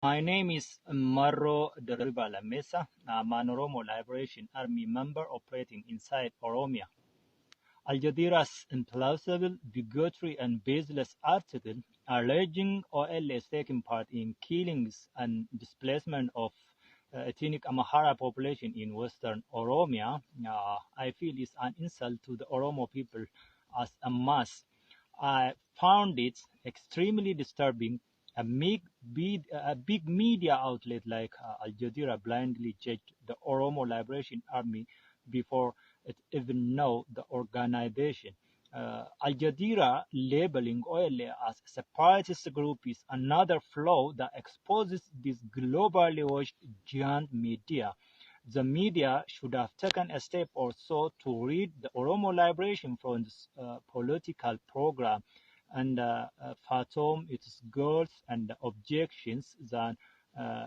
My name is Marro Deriba Lamesa. I'm an Oromo Liberation Army member operating inside Oromia. Al Jazeera's implausible, bigotry and baseless article alleging OLA is taking part in killings and displacement of ethnic Amhara population in western Oromia, I feel is an insult to the Oromo people as a mass. I found it extremely disturbing. A big media outlet like Al Jazeera blindly judged the Oromo Liberation Army before it even know the organization. Al Jazeera labeling OLA as a separatist group is another flaw that exposes this globally watched giant media. The media should have taken a step or so to read the Oromo Liberation Front's political program and fathom its goals and objections than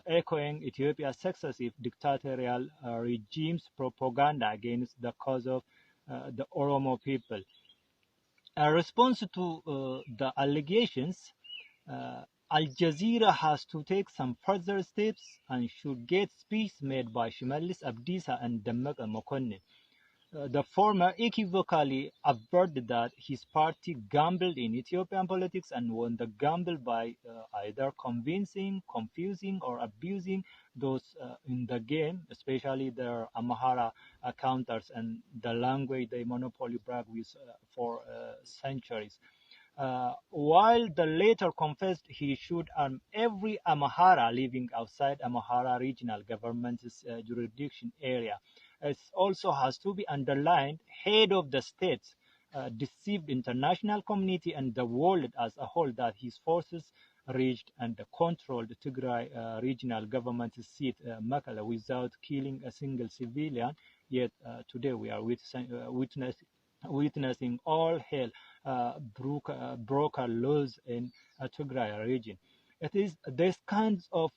echoing Ethiopia's successive dictatorial regime's propaganda against the cause of the Oromo people. In response to the allegations, uh, Al Jazeera has to take some further steps and should get speech made by Shimalis Abdisa and Damak Mokonnin. The former equivocally averred that his party gambled in Ethiopian politics and won the gamble by either convincing, confusing, or abusing those in the game, especially their Amhara counters and the language they monopoly brag with for centuries. While the latter confessed he should arm every Amhara living outside Amhara regional government's jurisdiction area. It also has to be underlined, head of the state deceived international community and the world as a whole that his forces reached and controlled Tigray regional government seat, Mekelle, without killing a single civilian. Yet today we are witnessing all hell broker laws in Tigray region. It is these kinds of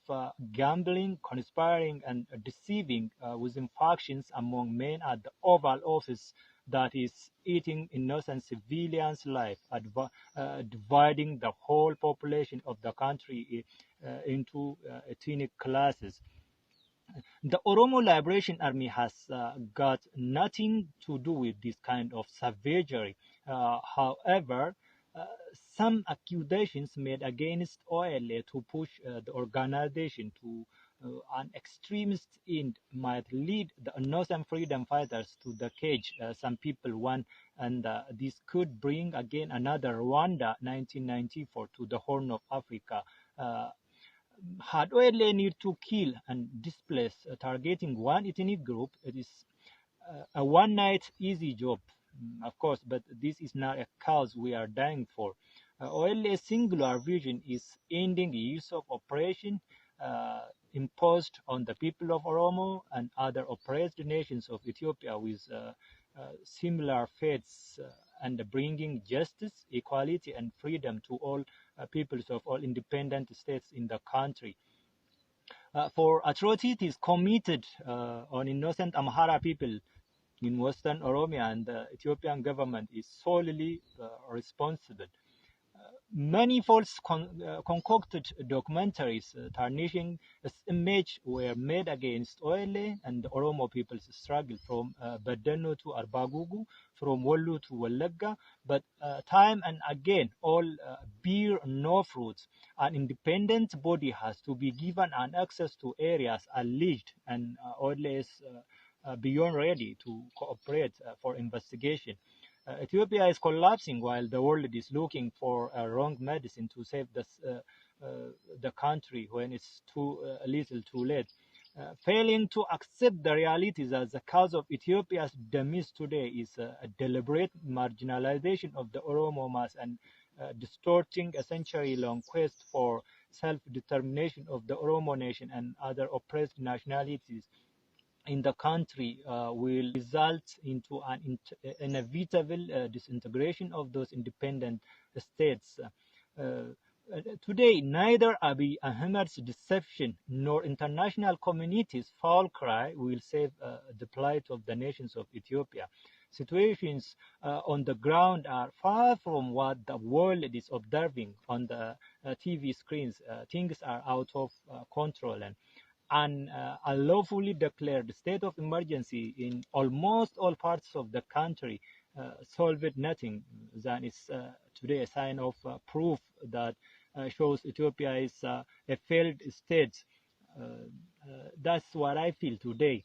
gambling, conspiring, and deceiving within factions among men at the Oval Office that is eating innocent civilians' life, dividing the whole population of the country into ethnic classes. The Oromo Liberation Army has got nothing to do with this kind of savagery. However, uh, some accusations made against OLA to push the organization to an extremist end might lead the innocent freedom fighters to the cage. Some people want, and this could bring again another Rwanda 1994 to the Horn of Africa. Uh, had OLA need to kill and displace targeting one ethnic group, it is a one night easy job, of course, but this is not a cause we are dying for. OLA's singular vision is ending the use of oppression imposed on the people of Oromo and other oppressed nations of Ethiopia with similar fates and bringing justice, equality, and freedom to all peoples of all independent states in the country. For atrocities committed on innocent Amhara people in Western Oromia, and the Ethiopian government is solely responsible. Many false concocted documentaries tarnishing its image were made against OLA and the Oromo people's struggle from Badeno to Arbagugu, from Wollu to Walaga, but time and again all bear no fruits. An independent body has to be given an access to areas alleged, and OLA is beyond ready to cooperate for investigation. Ethiopia is collapsing while the world is looking for a wrong medicine to save the country when it's too little too late. Failing to accept the realities as the cause of Ethiopia's demise today is a deliberate marginalization of the Oromo mass and distorting a century-long quest for self-determination of the Oromo nation and other oppressed nationalities in the country will result into an inevitable disintegration of those independent states. Uh, Today, neither Abiy Ahmed's deception nor international community's foul cry will save the plight of the nations of Ethiopia. situations on the ground are far from what the world is observing on the TV screens. Things are out of control, and unlawfully declared state of emergency in almost all parts of the country solved nothing. That is today a sign of proof that shows Ethiopia is a failed state. That's what I feel today.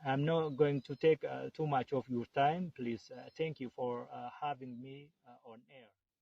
I'm not going to take too much of your time. Please, thank you for having me on air.